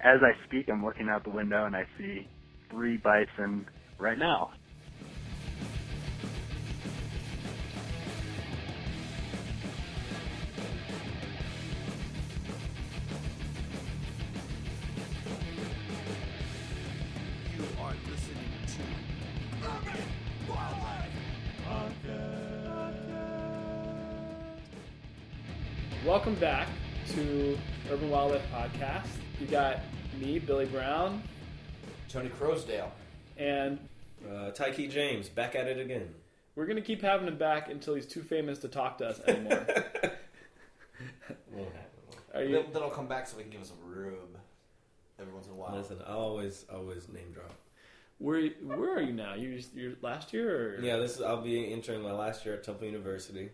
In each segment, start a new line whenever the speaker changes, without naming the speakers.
as I speak, I'm looking out the window and I see 3 bison right now.
You are listening to Urban Wildlife Podcast.
Welcome back to Urban Wildlife Podcast. You got me, Billy Brown,
Tony Crosdale,
and
Tyke James, back at it again.
we're going to keep having him back until he's too famous to talk to us anymore.
Won't happen.
Are you?
then I'll come back so we can give us a rub every once in a while.
Listen, I always name drop.
Where are you now? You're last year? Or?
Yeah, I'll be entering my last year at Temple University.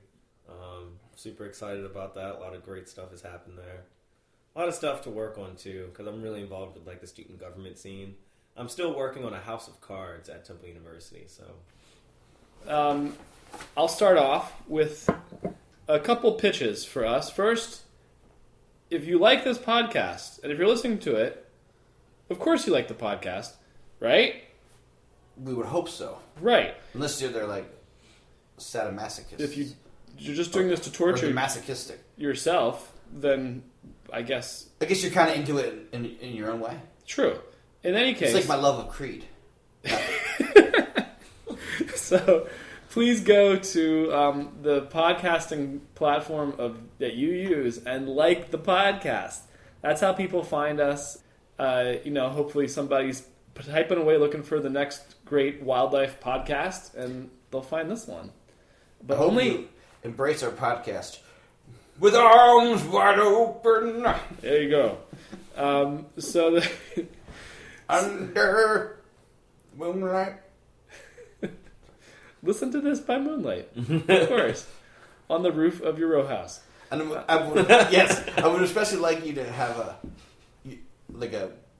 Super excited about that. A lot of great stuff has happened there. A lot of stuff to work on too, because I'm really involved with like the student government scene. I'm still working on a house of cards at Temple University, so.
I'll start off with a couple pitches for us. First, if you like this podcast, and if you're listening to it, of course you like the podcast, right?
We would hope so.
Right.
Unless they're like sadomasochists.
If you're just doing this to
or
torture
they're masochistic.
yourself, then I guess
you're kind of into it in your own way.
true. In any case,
It's like my love of Creed.
so please go to the podcasting platform that you use and like the podcast. That's how people find us. Hopefully somebody's typing away looking for the next great wildlife podcast, and they'll find this one. But
I hope
only
you embrace our podcast with arms wide open
there you go.
under moonlight.
Listen to this by moonlight, of course, on the roof of your row house.
And I would especially like you to have a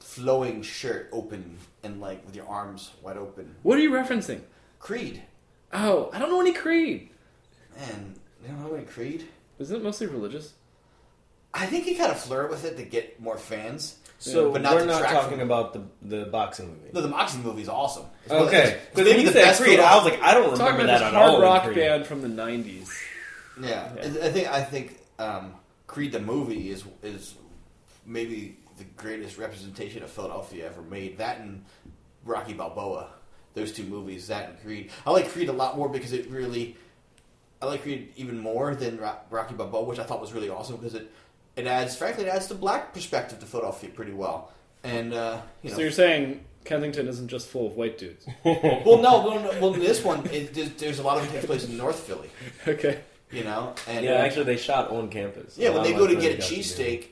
flowing shirt open and like with your arms wide open.
What are you referencing?
Creed.
Oh, I don't know any Creed.
Man, you don't know any Creed?
Isn't it mostly religious?
I think he kind of flirted with it to get more fans.
So
but not
we're not
detract
talking
from-
about the boxing movie.
No, the boxing movie is awesome. It's
Okay,
it's
because
maybe
when you
the
said
best
Creed,
film-
I was like, I don't
Talking
remember
about
that
this
at all.
hard rock
in Creed.
band from the 90s.
Yeah,
Yeah.
I think Creed the movie is maybe the greatest representation of Philadelphia ever made. That and Rocky Balboa, those two movies, that and Creed. I like Creed a lot more because I like Creed even more than Rocky Balboa, which I thought was really awesome because it adds the black perspective to Philadelphia pretty well. And
So you're saying Kensington isn't just full of white dudes?
well, this one there's a lot of it takes place in North Philly.
Okay.
And
Yeah, actually, they shot on campus.
yeah,
A
when
lot
they
of
go
my
to get a
friends got do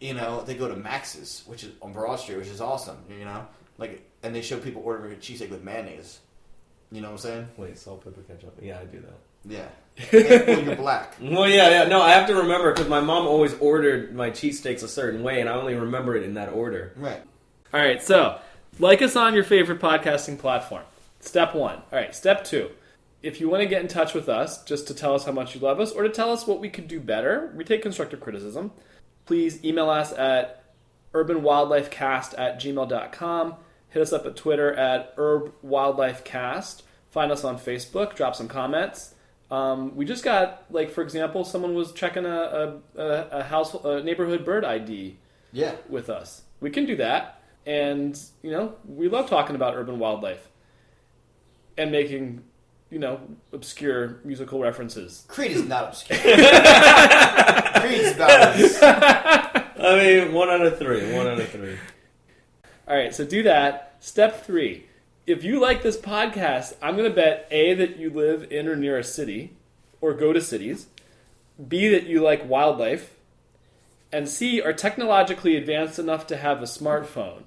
cheesesteak, they go to Max's, which is on Broad Street, which is awesome. And they show people ordering a cheesesteak with mayonnaise. You know what I'm saying?
it. Wait, salt, pepper, ketchup. Yeah, I do that.
Yeah. Well, you're black.
Well, yeah. No, I have to remember because my mom always ordered my cheesesteaks a certain way, and I only remember it in that order.
Right.
All right, so like us on your favorite podcasting platform. Step 1. All right, step 2. If you want to get in touch with us just to tell us how much you love us or to tell us what we could do better, we take constructive criticism. Please email us at urbanwildlifecast@gmail.com. Hit us up at Twitter at urbwildlifecast. Find us on Facebook. Drop some comments. We just got, for example, someone was checking a neighborhood bird ID
Yeah.
with us. We can do that. And, we love talking about urban wildlife and making, obscure musical references.
Creed is not obscure. Creed's about as...
I mean, 1 out of 3. 1 out of 3.
All right, so do that. Step 3. If you like this podcast, I'm going to bet A, that you live in or near a city or go to cities. B, that you like wildlife. And C, are technologically advanced enough to have a smartphone.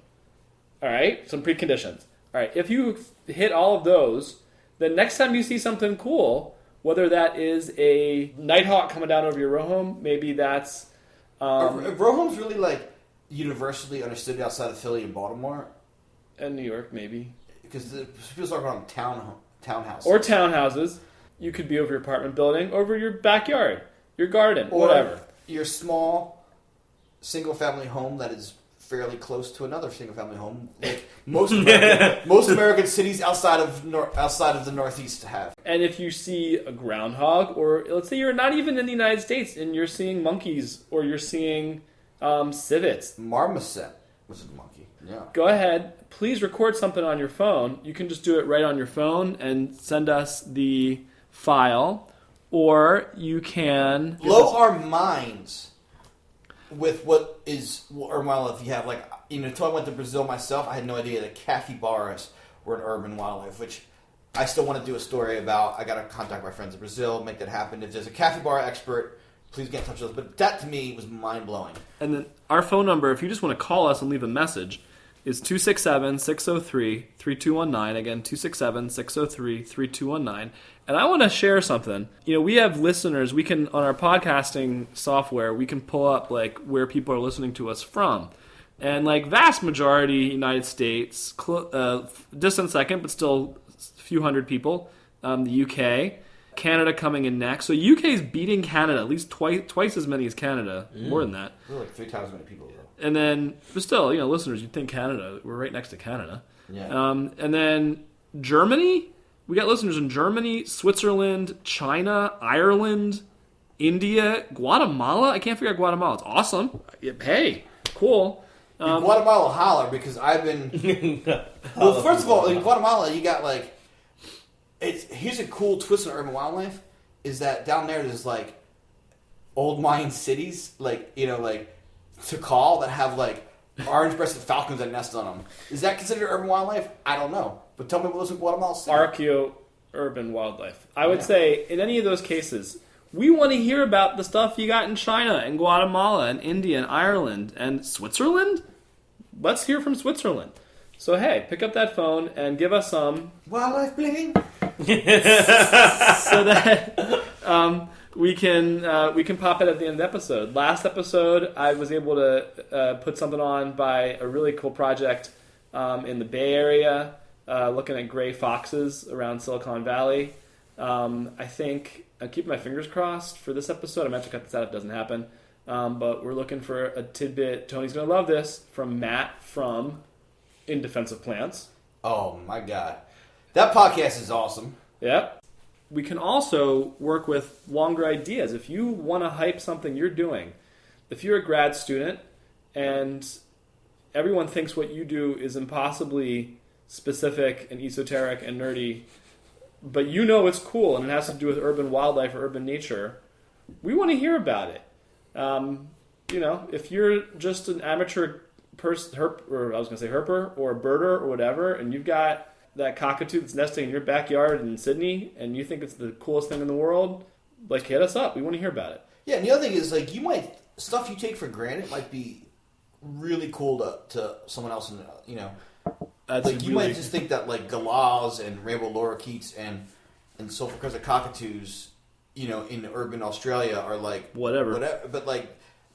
All right, some preconditions. All right, if you hit all of those, then next time you see something cool, whether that is a nighthawk coming down over your row home, maybe that's...
row home's really, universally understood outside of Philly and Baltimore.
And New York, maybe.
Because people talk about townhouses.
Or townhouses. You could be over your apartment building, over your backyard, your garden,
or
whatever.
Your small single-family home that is fairly close to another single-family home, like most American cities outside of the Northeast have.
And if you see a groundhog, or let's say you're not even in the United States and you're seeing monkeys, or you're seeing civets,
Marmoset was a monkey. Yeah.
go ahead. Please record something on your phone. You can just do it right on your phone and send us the file, or you can
Blow our minds with what is urban wildlife. You have until I went to Brazil myself, I had no idea that capybaras were an urban wildlife, which I still want to do a story about. I got to contact my friends in Brazil, make that happen. If there's a capybara expert, please get in touch with us. But that to me was mind blowing.
And then our phone number, if you just want to call us and leave a message, is 267-603-3219. Again, 267-603-3219. And I want to share something. We have listeners. We can, on our podcasting software, we can pull up where people are listening to us from. And vast majority United States, distant second, but still a few hundred people. The UK. Canada coming in next. So UK is beating Canada, at least twice as many as Canada. More than that.
We're like 3 times as many people, though.
And then, but still, listeners, you'd think Canada. We're right next to Canada.
Yeah.
And then Germany. We got listeners in Germany, Switzerland, China, Ireland, India, Guatemala. I can't figure out Guatemala. It's awesome. Hey, cool.
Guatemala holler, because I've been... Well, first of all, in Guatemala, you got here's a cool twist on urban wildlife, is that down there's old Mayan cities, Tikal, that have orange-breasted falcons that nest on them. Is that considered urban wildlife? I don't know. But tell me what lives in Guatemala City.
Archaeo-urban wildlife. I would say, in any of those cases, we want to hear about the stuff you got in China and Guatemala and India and Ireland and Switzerland. Let's hear from Switzerland. So, hey, pick up that phone and give us some...
Wildlife bling!
so that we can pop it at the end of the episode. Last episode, I was able to put something on by a really cool project in the Bay Area, looking at gray foxes around Silicon Valley. I think I'm keeping my fingers crossed for this episode. I'm going to cut this out if it doesn't happen. But we're looking for a tidbit. Tony's going to love this, from Matt from In Defense of Plants.
Oh, my God. That podcast is awesome.
Yep. We can also work with longer ideas. If you want to hype something you're doing, if you're a grad student and everyone thinks what you do is impossibly specific and esoteric and nerdy, but it's cool and it has to do with urban wildlife or urban nature, we want to hear about it. If you're just an amateur herper or a birder or whatever, and you've got that cockatoo that's nesting in your backyard in Sydney, and you think it's the coolest thing in the world, hit us up. We want to hear about it.
Yeah, and the other thing is, stuff you take for granted might be really cool to someone else, you might just think that, galahs and rainbow lorikeets and sulfur-crested cockatoos, in urban Australia are,
whatever.
But,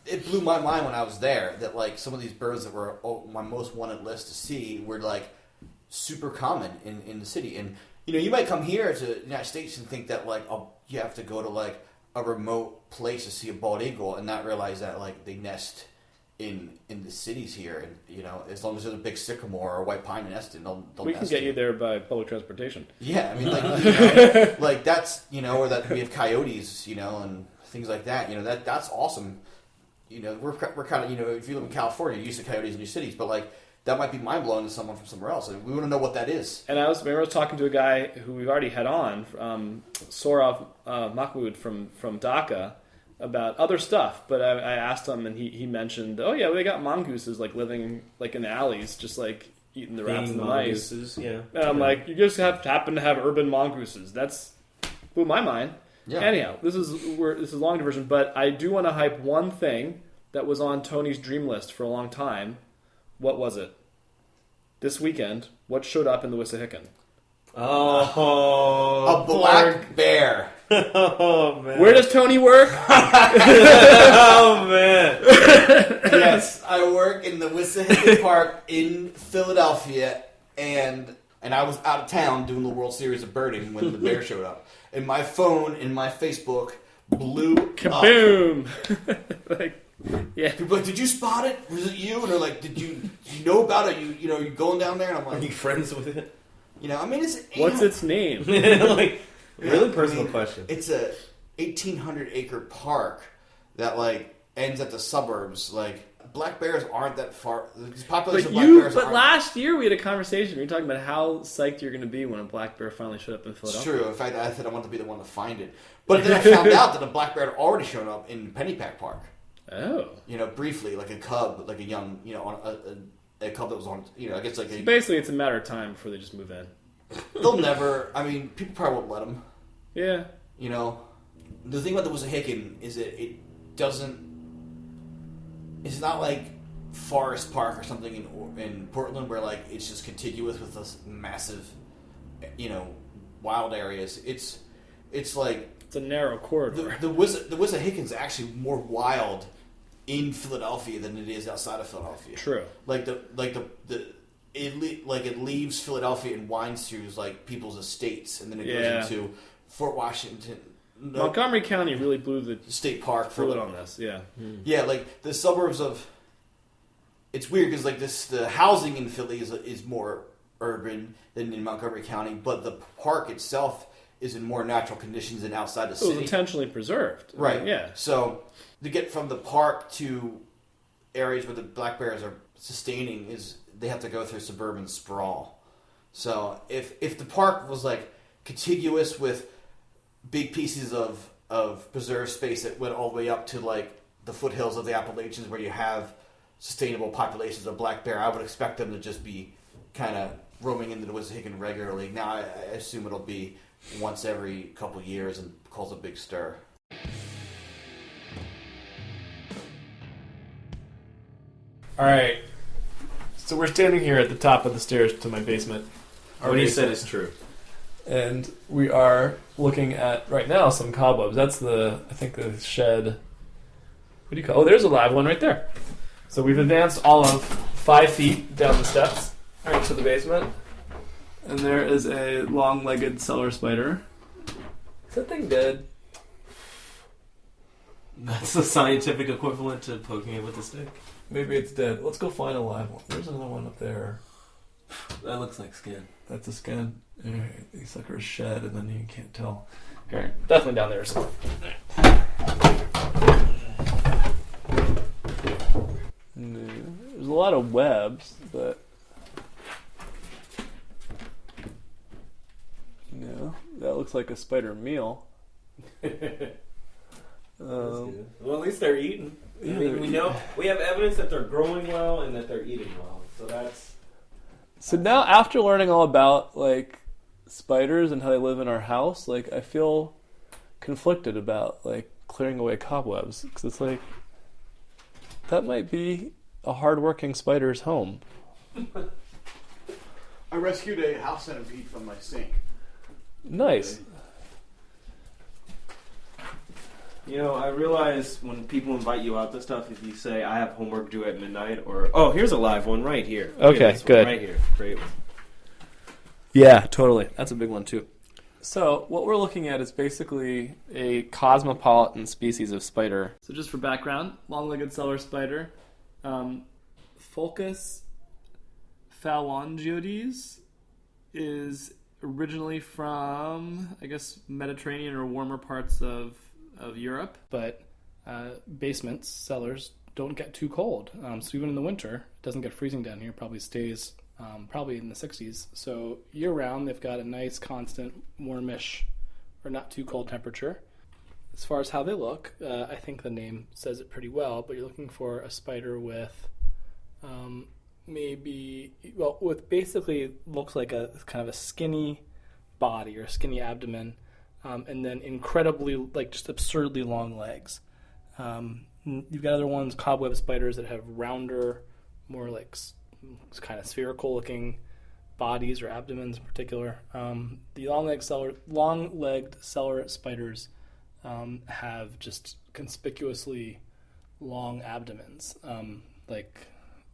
it blew my mind when I was there that, some of these birds that were on my most wanted list to see were, super common in the city. And you might come here to the United States and think that you have to go to a remote place to see a bald eagle and not realize that they nest in the cities here, and as long as there's a big sycamore or a white pine to nest in, they'll
we
nest
can get you there by public transportation.
Yeah, I mean that's or that we have coyotes, and things like that. That's awesome. We're kind of if you live in California, you're used to coyotes in your cities, but that might be mind-blowing to someone from somewhere else. We want to know what that is.
And I was talking to a guy who we've already had on, Sourav Mahmood from Dhaka, about other stuff. But I asked him, and he mentioned, they got mongooses living in the alleys, just eating the rats and the mice.
Yeah.
And I'm you just happen to have urban mongooses. That's blew my mind. Yeah. Anyhow, this is a long diversion, but I do want to hype one thing that was on Tony's dream list for a long time. What was it? This weekend, what showed up in the Wissahickon?
Oh, a black bear.
Oh, man.
Where does Tony work?
Oh, man.
Yes, I work in the Wissahickon Park in Philadelphia, and I was out of town doing the World Series of birding when the bear showed up. And my phone and my Facebook blew
Kaboom!
up.
Yeah.
People are like, did you spot it? Was it you? And they're like, did you know about it? You going down there? And I'm
Are you
like,
friends with it?
I mean, it's
What's its name?
Like, really
I
personal
mean,
question.
It's a 1,800 acre park that like ends at the suburbs. Like black bears aren't that far. The population of black bears
But
aren't.
last year we had a conversation. We were talking about how psyched you're going to be when a black bear finally showed up in
It's
Philadelphia.
true. In fact, I said I want to be the one to find it. But then I found out that a black bear had already shown up in Pennypack Park.
Oh.
Briefly, like a cub, like a young, on a cub that was on, I guess like
So basically, it's a matter of time before they just move in.
they'll never. I mean, people probably won't let them.
Yeah.
The thing about the Wissahickon is that it doesn't. It's not like Forest Park or something in Portland where like it's just contiguous with this massive, wild areas. It's like
It's a narrow corridor.
the Wissahickons actually more wild in Philadelphia than it is outside of Philadelphia.
True.
It leaves Philadelphia and winds through like people's estates, and then it goes into Fort Washington.
Montgomery County really blew the
State Park for
fluid on this. Yeah.
Yeah, like the suburbs of. It's weird because like the housing in Philly is more urban than in Montgomery County, but the park itself is in more natural conditions than outside the
It
city.
was intentionally preserved.
Right.
Yeah.
So to get from the park to areas where the black bears are sustaining is they have to go through suburban sprawl. So if the park was like contiguous with big pieces of preserved space that went all the way up to like the foothills of the Appalachians where you have sustainable populations of black bear, I would expect them to just be kind of roaming into the Wissahickon regularly. Now I assume it'll be once every couple years and cause a big stir.
All right. So we're standing here at the top of the stairs to my basement.
What he said is true.
And we are looking at, right now, some cobwebs. That's the shed. What do you call it? Oh, there's a live one right there. So we've advanced all of 5 feet down the steps into the basement. And there is a long-legged cellar spider. Is that thing dead?
That's the scientific equivalent to poking it with a stick.
Maybe it's dead. Let's go find a live one. There's another one up there.
That looks like skin.
That's a skin. Alright, these suckers shed, and then you can't tell. Here, definitely down there somewhere. No, there's a lot of webs, but no, that looks like a spider meal.
Well, at least they're eating.
Yeah,
we have evidence that they're growing well and that they're eating well. So that's.
So now, after learning all about like spiders and how they live in our house, like I feel conflicted about like clearing away cobwebs because it's like that might be a hardworking spider's home.
I rescued a house centipede from my sink.
Nice.
I realize when people invite you out to stuff, if you say, I have homework due at midnight, or, oh, here's a live one right here.
Okay,
this
good.
One right here. Great one.
Yeah, totally. That's a big one, too. So, what we're looking at is basically a cosmopolitan species of spider. So, just for background, long-legged cellar spider. Pholcus phalangioides is originally from, I guess, Mediterranean or warmer parts of Europe, but basements, cellars, don't get too cold. So even in the winter, it doesn't get freezing down here. Probably stays probably in the 60s. So year-round, they've got a nice, constant, warmish, or not too cold temperature. As far as how they look, I think the name says it pretty well, but you're looking for a spider with with basically looks like a kind of a skinny body or a skinny abdomen, and then incredibly, like, just absurdly long legs. You've got other ones, cobweb spiders, that have rounder, more like kind of spherical-looking bodies or abdomens in particular. The long-legged cellar spiders have just conspicuously long abdomens, like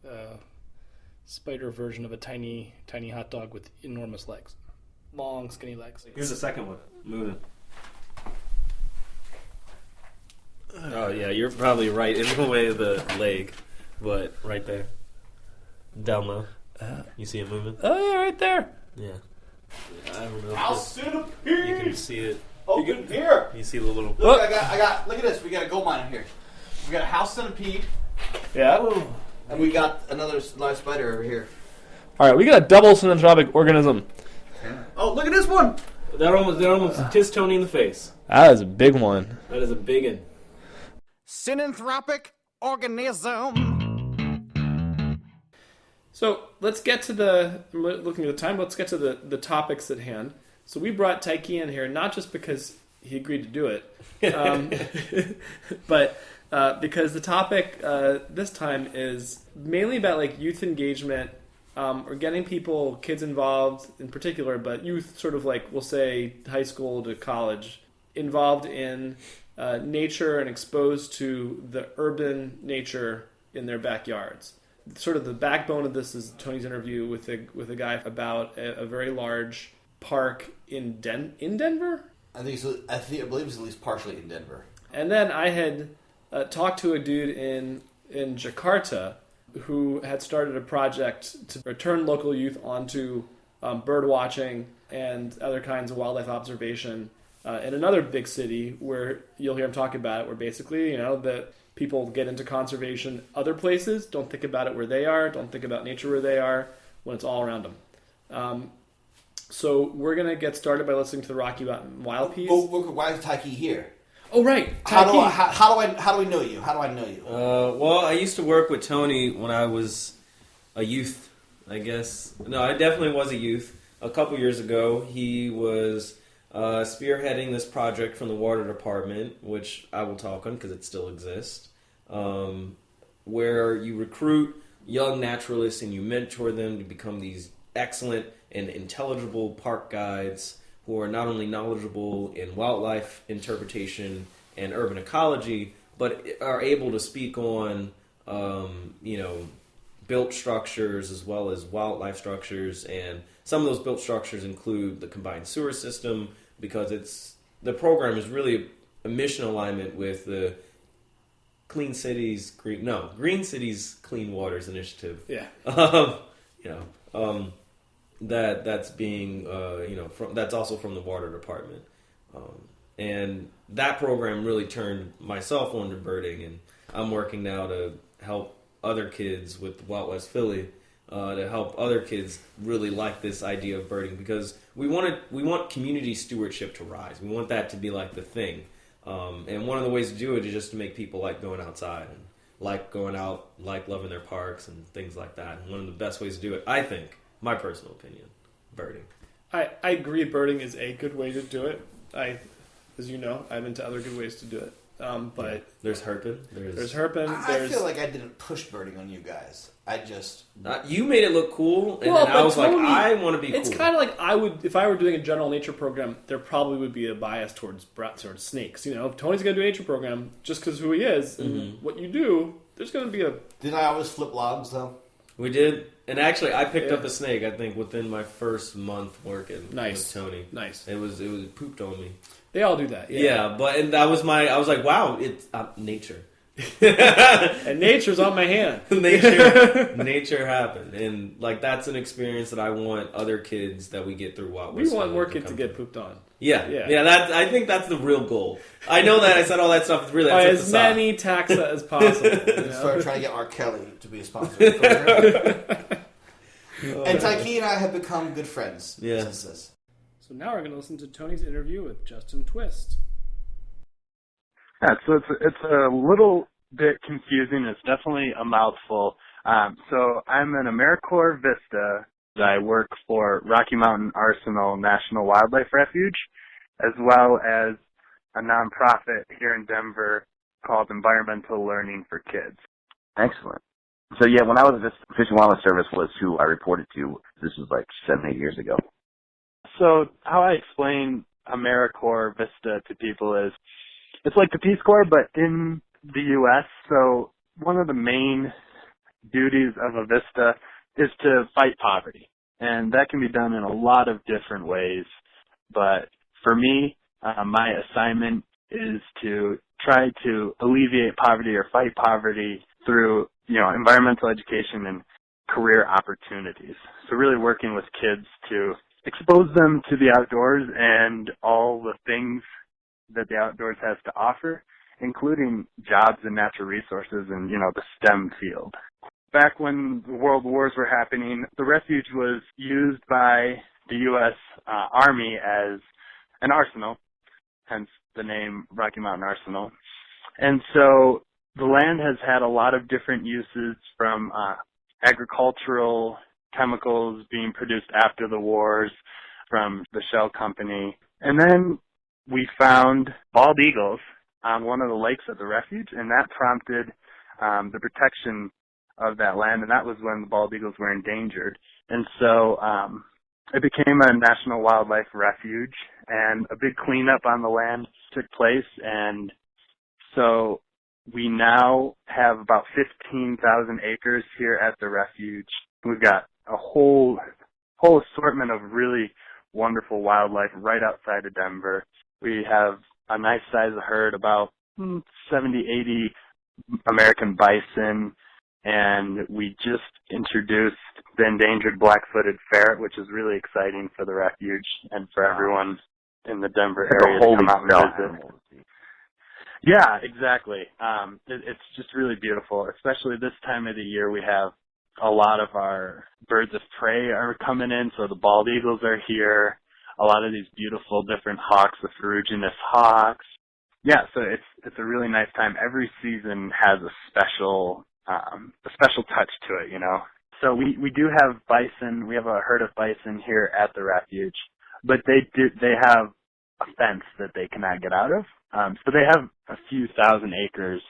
a spider version of a tiny, tiny hot dog with enormous legs. Long, skinny legs.
Here's the second one. Moving. Oh, Yeah, you're probably right in the way of the leg, but right there, down low. You see it moving?
Oh yeah, right there.
Yeah. I don't know.
House Centipede.
You can see it.
Open here.
You see the little.
Look, I got. Look at this. We got a gold mine in here. We got a house centipede,
Yeah.
and we got another live spider over here.
All right, we got a double synanthropic organism.
Oh, look at this one.
That almost kissed Tony in the face.
That is a big one.
That is a big one.
Synanthropic organism.
So let's get to the. I'm looking at the time. Let's get to the topics at hand. So we brought Taiki in here not just because he agreed to do it, but because the topic this time is mainly about like youth engagement, or getting kids involved in particular, but youth sort of like we'll say high school to college, involved in nature and exposed to the urban nature in their backyards. Sort of the backbone of this is Tony's interview with a guy about a very large park in Denver.
I believe it's at least partially in Denver.
And then I had talked to a dude in Jakarta who had started a project to return local youth onto bird watching and other kinds of wildlife observation in another big city where you'll hear him talk about it, where basically, that people get into conservation other places, don't think about it where they are, don't think about nature where they are, when it's all around them. So we're going to get started by listening to the Rocky Mountain Wild piece.
Why is Taiki here?
Oh, right.
How do we know you? How do I know you?
Well, I used to work with Tony when I was a youth, I guess. No, I definitely was a youth. A couple years ago, he was spearheading this project from the water department, which I will talk on because it still exists, where you recruit young naturalists and you mentor them to become these excellent and intelligible park guides who are not only knowledgeable in wildlife interpretation and urban ecology, but are able to speak on, built structures as well as wildlife structures. And some of those built structures include the combined sewer system, because the program is really a mission alignment with the Green Cities Clean Waters Initiative.
Yeah.
That's being that's also from the water department, and that program really turned myself on to birding, and I'm working now to help other kids with Wild West Philly, to help other kids really like this idea of birding, because we want community stewardship to rise. We want that to be like the thing, and one of the ways to do it is just to make people like going outside and like going out, like loving their parks and things like that. And one of the best ways to do it, I think, my personal opinion, birding.
I agree birding is a good way to do it. As you know, I'm into other good ways to do it. But
there's herping.
There's herping.
I feel like I didn't push birding on you guys. I just...
you made it look cool, and then I was like, I want to be cool.
It's kind of like if I were doing a general nature program, there probably would be a bias towards snakes. If Tony's going to do a nature program, just because who he is and what you do, there's going to be a...
Didn't I always flip logs, though?
We did. And actually, I picked up a snake, I think, within my first month working with Tony.
Nice.
It was pooped on me.
They all do that.
Yeah, and that was I was like, wow, it's nature.
And nature's on my hand.
Nature happened. And that's an experience that I want other kids that we get through Wild West.
We want more kids to get pooped on.
Yeah. I think that's the real goal. I know that I said all that stuff. Really,
by as many taxa as possible.
Start trying to get R. Kelly to be a sponsor. And Taiki and I have become good friends since this.
So now we're going to listen to Tony's interview with Justin Twist.
Yeah, so it's a little bit confusing. It's definitely a mouthful. So I'm an AmeriCorps Vista. I work for Rocky Mountain Arsenal National Wildlife Refuge, as well as a nonprofit here in Denver called Environmental Learning for Kids.
Excellent. So yeah, when I was at Fish and Wildlife Service was who I reported to. This was like 7-8 years ago.
So how I explain AmeriCorps Vista to people is it's like the Peace Corps, but in the U.S. So one of the main duties of a Vista is to fight poverty. And that can be done in a lot of different ways. But for me, my assignment is to try to alleviate poverty or fight poverty through, environmental education and career opportunities. So really working with kids to expose them to the outdoors and all the things that the outdoors has to offer, including jobs and natural resources and, the STEM field. Back when the World Wars were happening, the refuge was used by the U.S. Army as an arsenal, hence the name Rocky Mountain Arsenal. And so the land has had a lot of different uses, from agricultural chemicals being produced after the wars from the Shell Company. And then we found bald eagles on one of the lakes at the refuge, and that prompted the protection of that land, and that was when the bald eagles were endangered. And so it became a national wildlife refuge, and a big cleanup on the land took place, and so we now have about 15,000 acres here at the refuge. We've got a whole assortment of really wonderful wildlife right outside of Denver. We have a nice size herd, about 70, 80 American bison, and we just introduced the endangered black-footed ferret, which is really exciting for the refuge and for everyone in the Denver area to come out and visit. Yeah, exactly. It's just really beautiful, especially this time of the year. We have a lot of our birds of prey are coming in, so the bald eagles are here. A lot of these beautiful different hawks, the ferruginous hawks. Yeah, so it's a really nice time. Every season has a special touch to it, So we do have bison. We have a herd of bison here at the refuge, but they have a fence that they cannot get out of. So they have a few thousand acres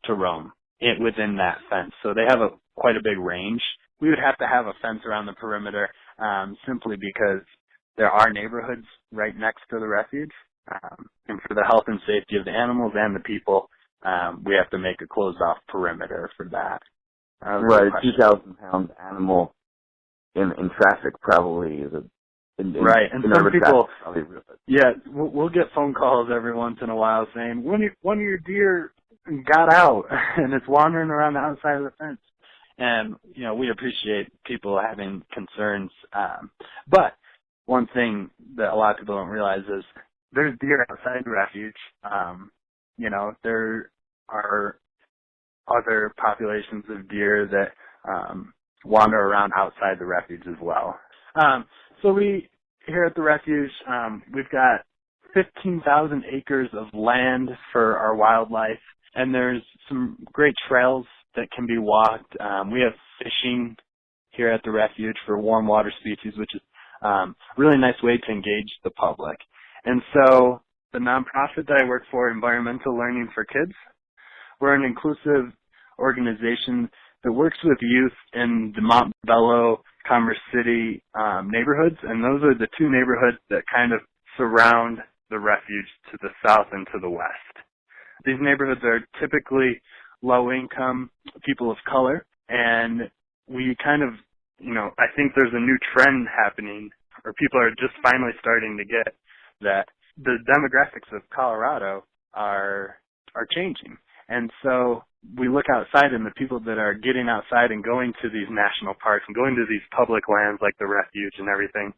to roam within that fence. So they have quite a big range. We would have to have a fence around the perimeter, simply because there are neighborhoods right next to the refuge. And for the health and safety of the animals and the people, we have to make a closed-off perimeter for that.
Right, a 2,000-pound animal in traffic probably is
right, and some people, we'll get phone calls every once in a while saying, one of your deer got out and it's wandering around the outside of the fence. And, we appreciate people having concerns. But one thing that a lot of people don't realize is there's deer outside the refuge. There are other populations of deer that wander around outside the refuge as well. So here at the refuge, we've got 15,000 acres of land for our wildlife, and there's some great trails that can be walked. We have fishing here at the refuge for warm water species, which is a really nice way to engage the public. And so the nonprofit that I work for, Environmental Learning for Kids, we're an inclusive organization that works with youth in the Montbello, Commerce City neighborhoods, and those are the two neighborhoods that kind of surround the refuge to the south and to the west. These neighborhoods are typically low-income people of color, and we kind of, I think there's a new trend happening, or people are just finally starting to get that the demographics of Colorado are changing. And so we look outside, and the people that are getting outside and going to these national parks and going to these public lands like the refuge and everything,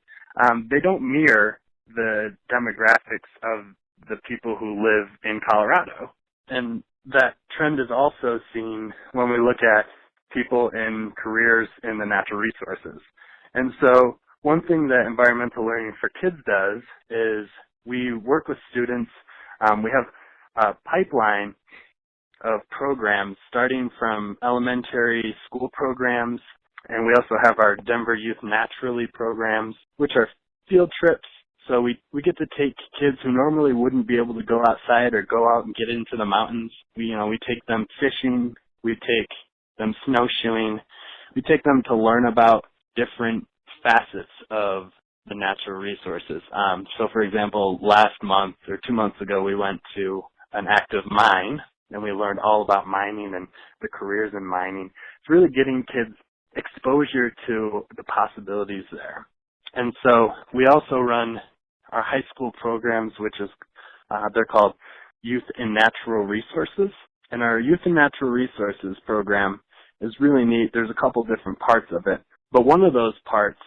they don't mirror the demographics of the people who live in Colorado. And that trend is also seen when we look at people in careers in the natural resources. And so one thing that Environmental Learning for Kids does is we work with students. We have a pipeline of programs starting from elementary school programs, and we also have our Denver Youth Naturally programs, which are field trips. So we get to take kids who normally wouldn't be able to go outside or go out and get into the mountains. We take them fishing, we take them snowshoeing, we take them to learn about different facets of the natural resources. So for example, last month or 2 months ago, we went to an active mine, and we learned all about mining and the careers in mining. It's really getting kids exposure to the possibilities there. And so we also run our high school programs, which is, they're called Youth in Natural Resources. And our Youth in Natural Resources program is really neat. There's a couple different parts of it, but one of those parts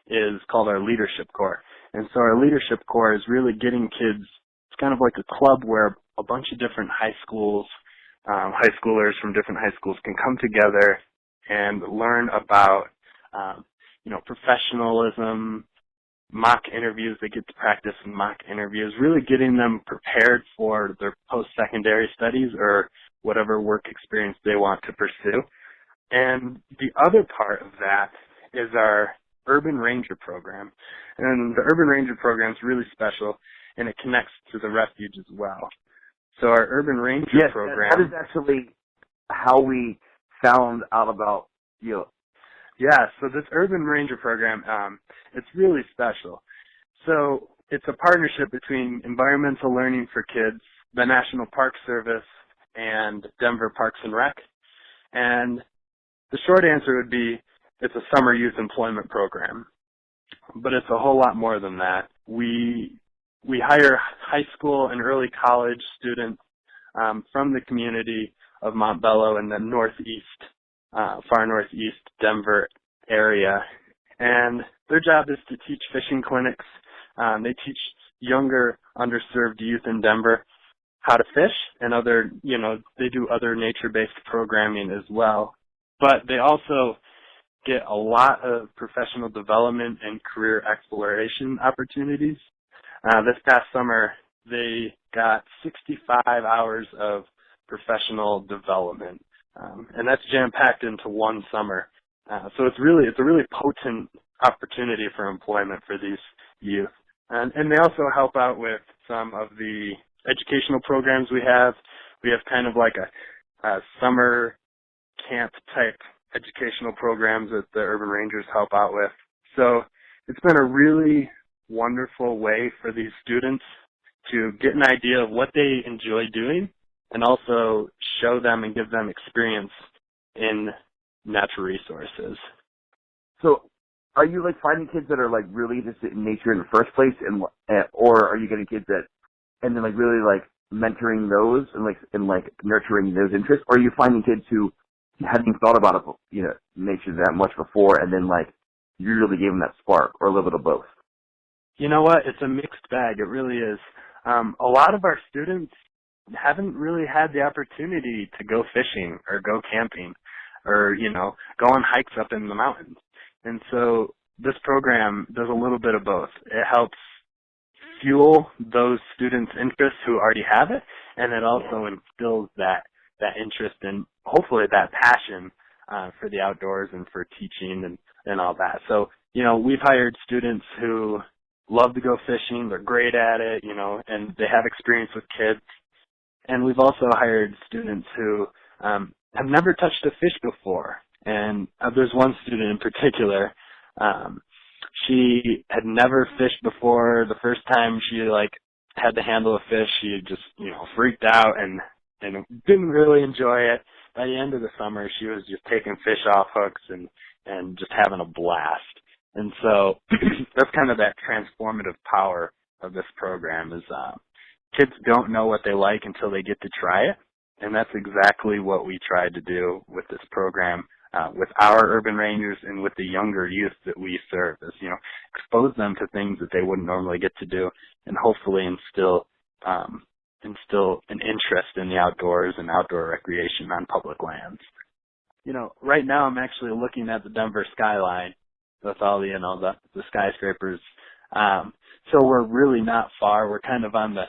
is called our Leadership Corps. And so our Leadership Corps is really getting kids, it's kind of like a club where a bunch of different high schoolers from different high schools can come together and learn about, professionalism, mock interviews. They get to practice in mock interviews, really getting them prepared for their post-secondary studies or whatever work experience they want to pursue. And the other part of that is our Urban Ranger program. And the Urban Ranger program is really special, and it connects to the refuge as well. So our Urban Ranger program...
That is actually how we found out about you.
Yeah, so this Urban Ranger program, it's really special. So it's a partnership between Environmental Learning for Kids, the National Park Service, and Denver Parks and Rec. And the short answer would be it's a summer youth employment program. But it's a whole lot more than that. We hire high school and early college students from the community of Montbello in the far northeast Denver area. And their job is to teach fishing clinics. They teach younger, underserved youth in Denver how to fish and they do other nature-based programming as well. But they also get a lot of professional development and career exploration opportunities. This past summer, they got 65 hours of professional development, and that's jam-packed into one summer. So it's a really potent opportunity for employment for these youth. And they also help out with some of the educational programs we have. We have kind of like a summer camp type educational programs that the Urban Rangers help out with. So it's been a really wonderful way for these students to get an idea of what they enjoy doing and also show them and give them experience in natural resources.
So are you finding kids that are really interested in nature in the first place, or are you getting kids that, and then really mentoring those and nurturing those interests, or are you finding kids who hadn't thought about nature that much before, and then you really gave them that spark, or a little bit of both?
You know what? It's a mixed bag. It really is. A lot of our students haven't really had the opportunity to go fishing or go camping or, go on hikes up in the mountains. And so this program does a little bit of both. It helps fuel those students' interests who already have it, and it also instills that interest and hopefully that passion for the outdoors and for teaching and all that. So, we've hired students who love to go fishing, they're great at it, and they have experience with kids. And we've also hired students who have never touched a fish before. And there's one student in particular, she had never fished before. The first time she had to handle a fish, she just, freaked out and didn't really enjoy it. By the end of the summer, she was just taking fish off hooks and just having a blast. And so that's kind of that transformative power of this program is kids don't know what they like until they get to try it. And that's exactly what we tried to do with this program, with our Urban Rangers and with the younger youth that we serve, is, expose them to things that they wouldn't normally get to do and hopefully instill an interest in the outdoors and outdoor recreation on public lands. Right now I'm actually looking at the Denver skyline with all the skyscrapers. So we're really not far. We're kind of on the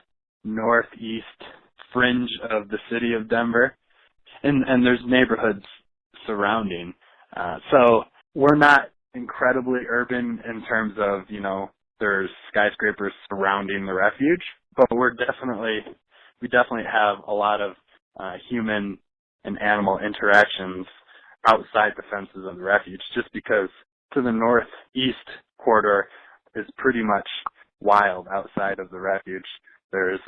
northeast fringe of the city of Denver, and there's neighborhoods surrounding. So we're not incredibly urban in terms of, there's skyscrapers surrounding the refuge, but we definitely have a lot of human and animal interactions outside the fences of the refuge, just because to the northeast corridor is pretty much wild outside of the refuge. There's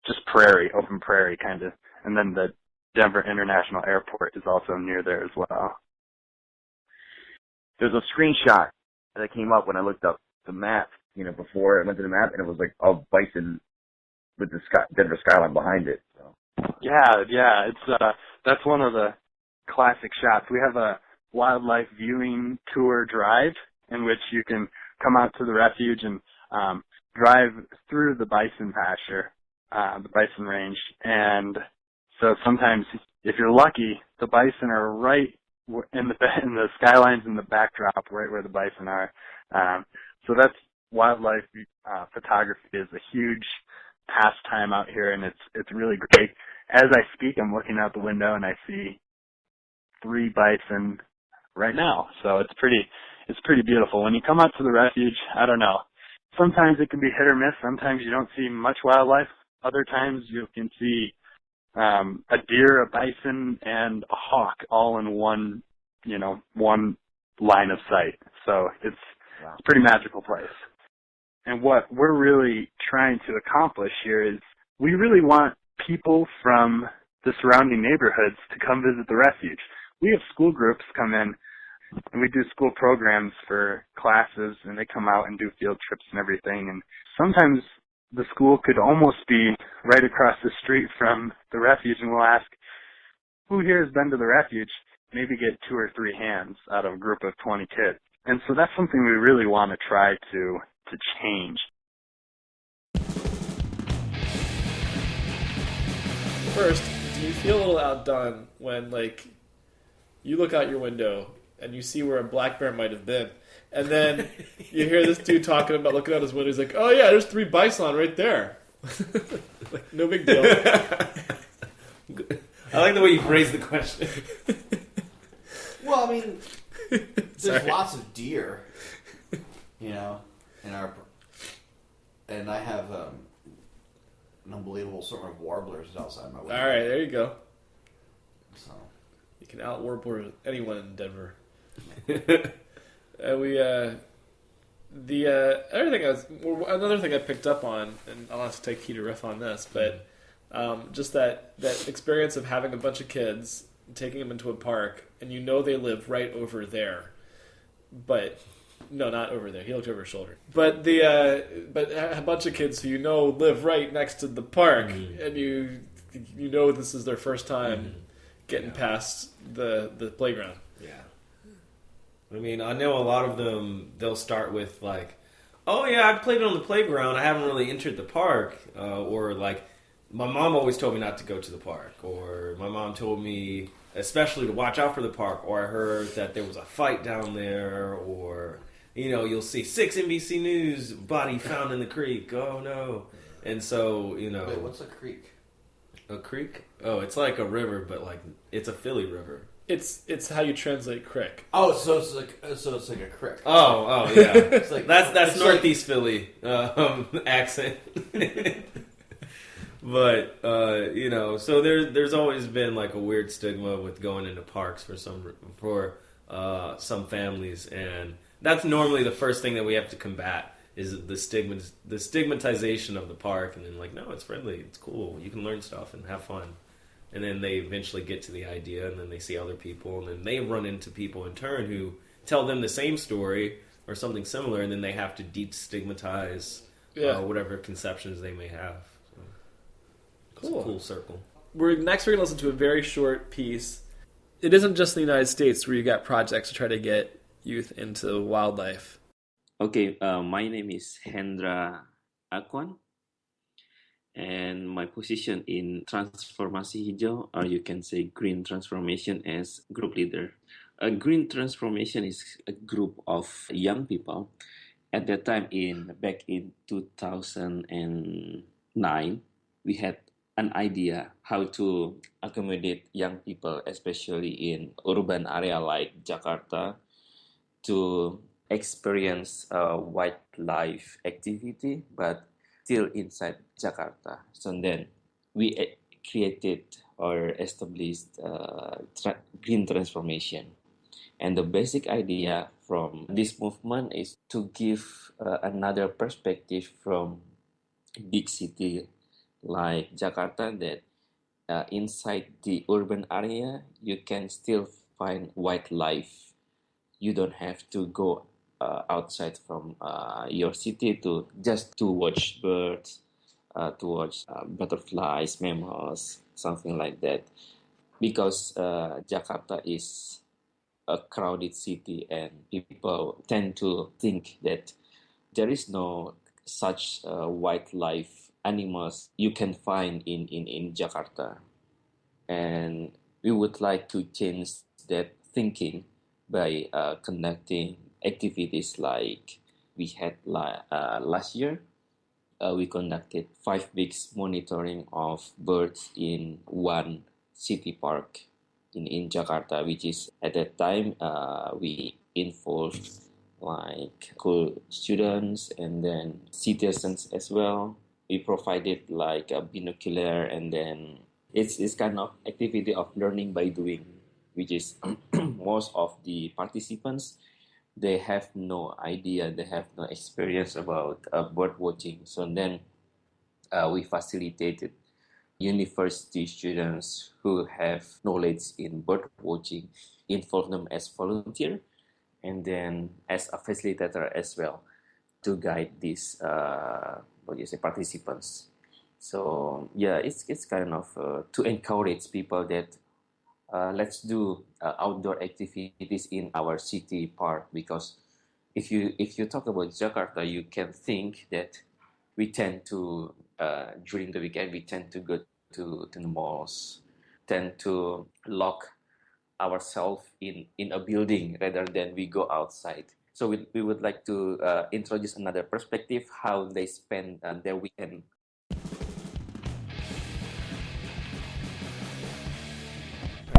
just prairie, open prairie kind of, and then the Denver International Airport is also near there as well.
There's a screenshot that came up when I looked up the map, before I went to the map, and it was all bison with the Denver skyline behind it. So.
Yeah, it's that's one of the classic shots. We have a wildlife viewing tour drive in which you can come out to the refuge and drive through the bison pasture, the bison range, and so sometimes if you're lucky, the bison are right in the skylines in the backdrop, right where the bison are. So that's wildlife photography is a huge pastime out here, and it's really great. As I speak, I'm looking out the window and I see 3 bison right now. So it's pretty beautiful. When you come out to the refuge, I don't know. Sometimes it can be hit or miss. Sometimes you don't see much wildlife. Other times you can see a deer, a bison, and a hawk all in one line of sight. So it's a pretty magical place. And what we're really trying to accomplish here is we really want people from the surrounding neighborhoods to come visit the refuge. We have school groups come in, and we do school programs for classes, and they come out and do field trips and everything. And sometimes the school could almost be right across the street from the refuge, and we'll ask, who here has been to the refuge? Maybe get 2 or 3 hands out of a group of 20 kids. And so that's something we really want to try to change.
First, do you feel a little outdone when, like, you look out your window and you see where a black bear might have been, and then you hear this dude talking about looking out his window, he's like, oh yeah, there's 3 bison right there. Like, no big deal.
I like the way you phrased the question.
Well, I mean, there's lots of deer, in and I have an unbelievable sort of warblers outside my window.
All right, there you go.
So
you can out-warbler anyone in Denver. Another thing I picked up on, and I'll have to take Keith to riff on this, but just that experience of having a bunch of kids, taking them into a park, and they live right over there, but no, not over there. He looked over his shoulder. But but a bunch of kids who live right next to the park, and you this is their first time getting past the playground.
Yeah. I mean, I know a lot of them, they'll start with like, oh yeah, I played on the playground, I haven't really entered the park, or like, my mom always told me not to go to the park, or my mom told me especially to watch out for the park, or I heard that there was a fight down there, or, you'll see 6 NBC News, body found in the creek, oh no. And so,
Wait, what's a creek?
A creek? Oh, it's like a river, but like, it's a Philly river.
It's how you translate crick.
Oh, so it's like a crick.
Oh, yeah.
It's like
that's Northeast Philly accent. But so there's always been like a weird stigma with going into parks for some families, and that's normally the first thing that we have to combat is the stigmatization of the park, and then like, no, it's friendly, it's cool, you can learn stuff and have fun. And then they eventually get to the idea, and then they see other people, and then they run into people in turn who tell them the same story or something similar, and then they have to destigmatize whatever conceptions they may have. So it's a cool circle.
Next we're going to listen to a very short piece. It isn't just in the United States where you got projects to try to get youth into wildlife.
Okay, my name is Hendra Akwan. And my position in Transformasi Hijau, or you can say Green Transformation, as group leader. A Green Transformation is a group of young people. At that time, back in 2009, we had an idea how to accommodate young people, especially in urban area like Jakarta, to experience wildlife activity, but still inside Jakarta. So then we created or established Green Transformation. And the basic idea from this movement is to give another perspective from big city like Jakarta, that inside the urban area you can still find wildlife. You don't have to go outside from your city to watch birds, towards butterflies, mammals, something like that. Because Jakarta is a crowded city and people tend to think that there is no such wildlife animals you can find in Jakarta. And we would like to change that thinking by conducting activities like we had last year. We conducted 5 weeks monitoring of birds in one city park in Jakarta, which is at that time we involved like school students and then citizens as well. We provided like a binocular, and then it's kind of activity of learning by doing, which is most of the participants, they have no idea, they have no experience about bird watching. So then we facilitated university students who have knowledge in bird watching, involve them as volunteer, and then as a facilitator as well to guide these participants. So yeah, it's kind of to encourage people that let's do outdoor activities in our city park, because if you talk about Jakarta, you can think that we tend to during the weekend we tend to go to the malls, tend to lock ourselves in a building rather than we go outside. So we would like to introduce another perspective how they spend their weekend.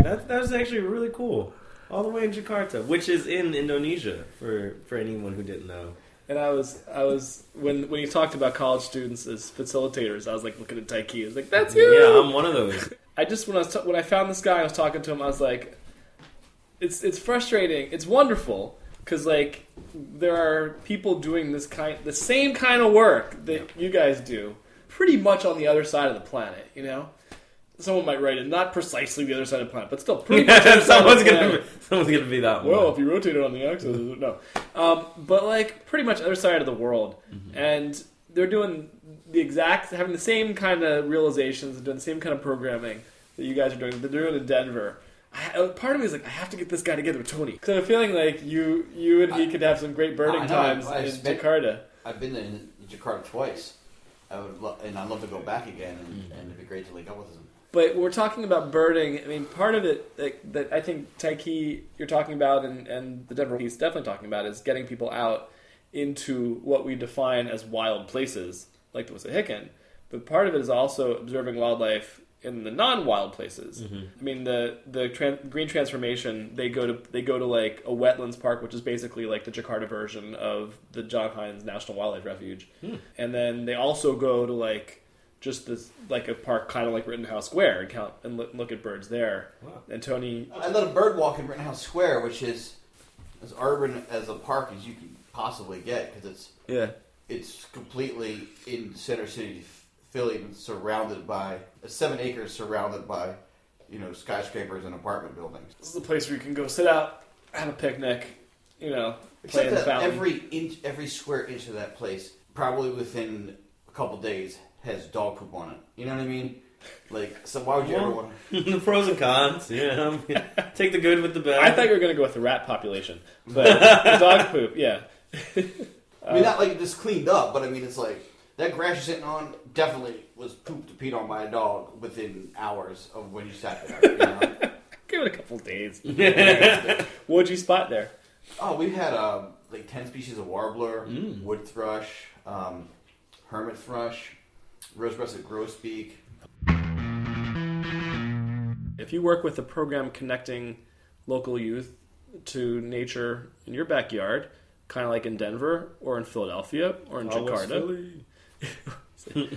That's actually really cool. All the way in Jakarta, which is in Indonesia, for anyone who didn't know.
And I was when you talked about college students as facilitators, I was like looking at Taiki. I was like, "That's you."
Yeah, I'm one of those.
I just when I found this guy, I was talking to him. I was like, "It's frustrating. It's wonderful because like there are people doing the same kind of work that you guys do, pretty much on the other side of the planet. You know, someone might write it not precisely the other side of the planet, but still pretty much.
Someone's gonna be that one.
Well, if you rotate it on the axis, no. But like pretty much other side of the world, and they're doing having the same kind of realizations, doing the same kind of programming that you guys are doing. They're doing in Denver. Part of me is like, I have to get this guy together with Tony, because I have a feeling like you and he could have some great birding times in Jakarta.
I've been in Jakarta twice. I'd love to go back again, and it'd be great to link up with him.
But we're talking about birding. I mean, part of it that I think Taiki you're talking about, and the Denver he's definitely talking about, is getting people out into what we define as wild places, like the Wissahickon. But part of it is also observing wildlife in the non-wild places. I mean, the green transformation, they go to like a wetlands park, which is basically like the Jakarta version of the John Hines National Wildlife Refuge, and then they also go to like just this like a park kind of like Rittenhouse Square and look at birds there. Wow. And Tony,
I led a bird walk in Rittenhouse Square, which is as urban as a park as you can possibly get, because it's completely in center city Philly, surrounded by 7 acres, surrounded by skyscrapers and apartment buildings.
This is a place where you can go sit out, have a picnic, play in the fountain.
Every square inch of that place, probably within a couple days, has dog poop on it. You know what I mean? Like, so why would you ever want to...
The pros and cons, take the good with the bad.
I thought you were going to go with the rat population, but the dog poop, yeah.
I mean, not like just cleaned up, but I mean, it's like, that grass you're sitting on definitely was pooped or peed on by a dog within hours of when you sat there.
Give it a couple days. What'd you spot there?
Oh, we had like 10 species of warbler, wood thrush, hermit thrush, rose-breasted grosbeak.
If you work with a program connecting local youth to nature in your backyard, kind of like in Denver or in Philadelphia or in Jakarta,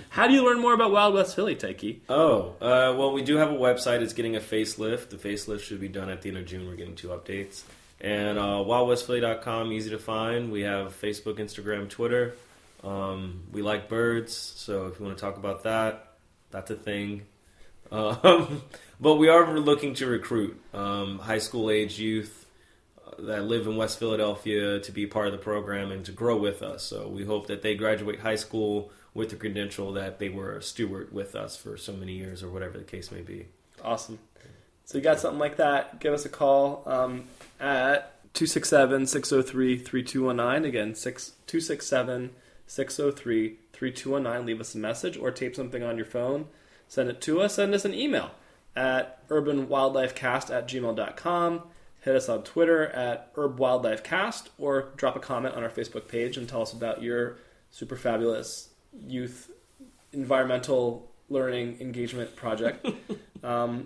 how do you learn more about Wild West Philly, Taiki?
Well, we do have a website. It's getting a facelift. The facelift should be done at the end of June. We're getting 2 updates. And wildwestphilly.com, easy to find. We have Facebook, Instagram, Twitter. We like birds, so if you want to talk about that, that's a thing. But we are looking to recruit high school age youth that live in West Philadelphia to be part of the program and to grow with us. So we hope that they graduate high school with the credential that they were a steward with us for so many years or whatever the case may be.
Awesome. So you got something like that, give us a call at 267-603-3219. Again, 267-603-3219. Leave us a message or tape something on your phone. Send it to us. Send us an email at urbanwildlifecast@gmail.com. Hit us on Twitter at urbwildlifecast, or drop a comment on our Facebook page and tell us about your super fabulous youth environmental learning engagement project,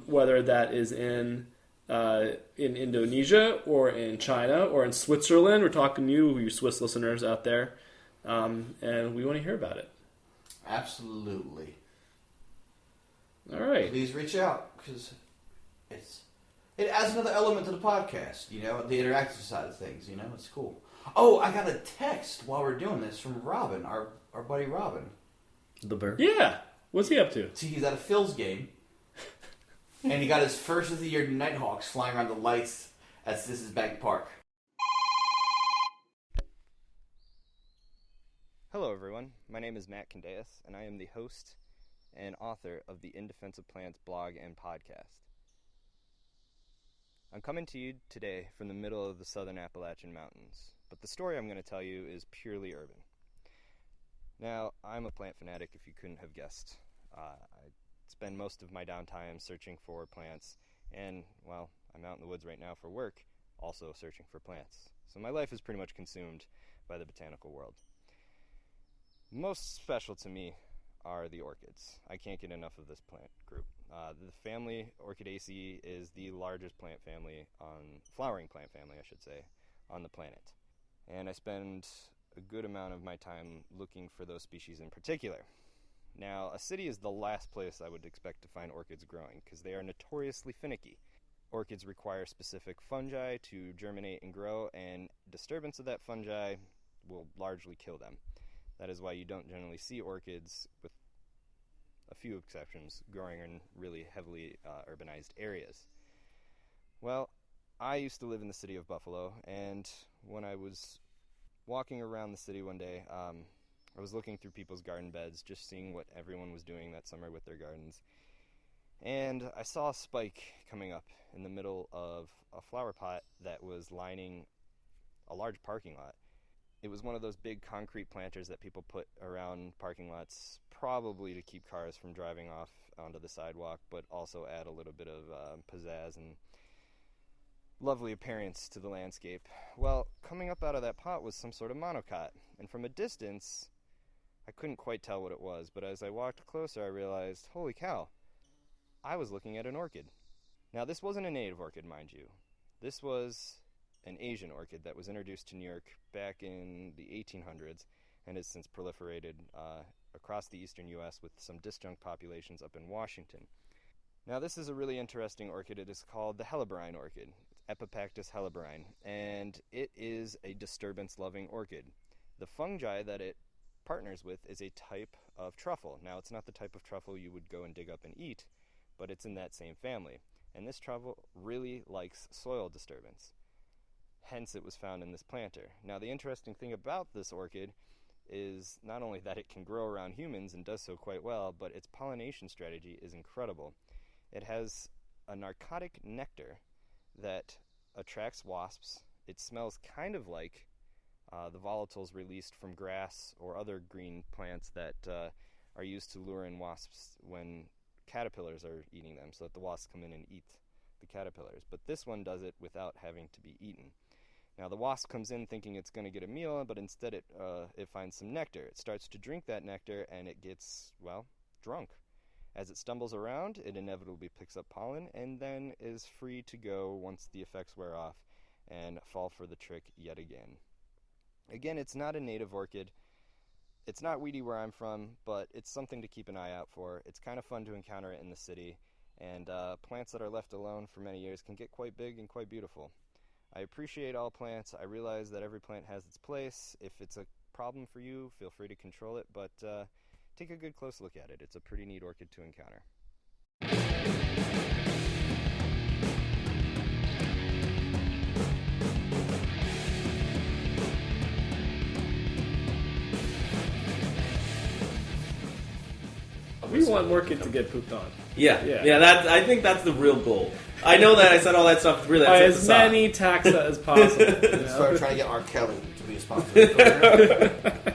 whether that is in Indonesia or in China or in Switzerland. We're talking to you Swiss listeners out there, and we want to hear about it.
Absolutely.
All right.
Please reach out, because it adds another element to the podcast, the interactive side of things, it's cool. Oh, I got a text while we're doing this from Robin, our buddy Robin.
The bird?
Yeah. What's he up to?
See, he's at a Phil's game, and he got his first of the year Nighthawks flying around the lights at Sis's Bank Park.
Hello everyone, my name is Matt Candeas, and I am the host and author of the In Defense of Plants blog and podcast. I'm coming to you today from the middle of the southern Appalachian Mountains, but the story I'm going to tell you is purely urban. Now, I'm a plant fanatic, if you couldn't have guessed. I spend most of my downtime searching for plants, and, well, I'm out in the woods right now for work, also searching for plants. So my life is pretty much consumed by the botanical world. Most special to me are the orchids. I can't get enough of this plant group. The family Orchidaceae is the largest flowering plant family, I should say, on the planet. And I spend a good amount of my time looking for those species in particular. Now, a city is the last place I would expect to find orchids growing, because they are notoriously finicky. Orchids require specific fungi to germinate and grow, and disturbance of that fungi will largely kill them. That is why you don't generally see orchids, with a few exceptions, growing in really heavily urbanized areas. Well, I used to live in the city of Buffalo, and when I was walking around the city one day, I was looking through people's garden beds, just seeing what everyone was doing that summer with their gardens. And I saw a spike coming up in the middle of a flower pot that was lining a large parking lot. It was one of those big concrete planters that people put around parking lots, probably to keep cars from driving off onto the sidewalk, but also add a little bit of pizzazz and lovely appearance to the landscape. Well, coming up out of that pot was some sort of monocot, and from a distance, I couldn't quite tell what it was, but as I walked closer, I realized, holy cow, I was looking at an orchid. Now, this wasn't a native orchid, mind you. This was an Asian orchid that was introduced to New York back in the 1800s and has since proliferated across the eastern U.S. with some disjunct populations up in Washington. Now, this is a really interesting orchid. It is called the helleborine orchid. It's Epipactis helleborine, and it is a disturbance-loving orchid. The fungi that it partners with is a type of truffle. Now, it's not the type of truffle you would go and dig up and eat, but it's in that same family. And this truffle really likes soil disturbance. Hence, it was found in this planter. Now, the interesting thing about this orchid is not only that it can grow around humans and does so quite well, but its pollination strategy is incredible. It has a narcotic nectar that attracts wasps. It smells kind of like the volatiles released from grass or other green plants that are used to lure in wasps when caterpillars are eating them, so that the wasps come in and eat the caterpillars. But this one does it without having to be eaten. Now, the wasp comes in thinking it's going to get a meal, but instead it finds some nectar. It starts to drink that nectar, and it gets, well, drunk. As it stumbles around, it inevitably picks up pollen, and then is free to go once the effects wear off and fall for the trick yet again. Again, it's not a native orchid. It's not weedy where I'm from, but it's something to keep an eye out for. It's kind of fun to encounter it in the city, and plants that are left alone for many years can get quite big and quite beautiful. I appreciate all plants. I realize that every plant has its place. If it's a problem for you, feel free to control it, but take a good close look at it. It's a pretty neat orchid to encounter.
want more kids to get pooped on.
Yeah. I think that's the real goal. I know that I said all that stuff. Really,
By
that's
as many taxa as possible.
Start trying to get R. Kelly to be a sponsor.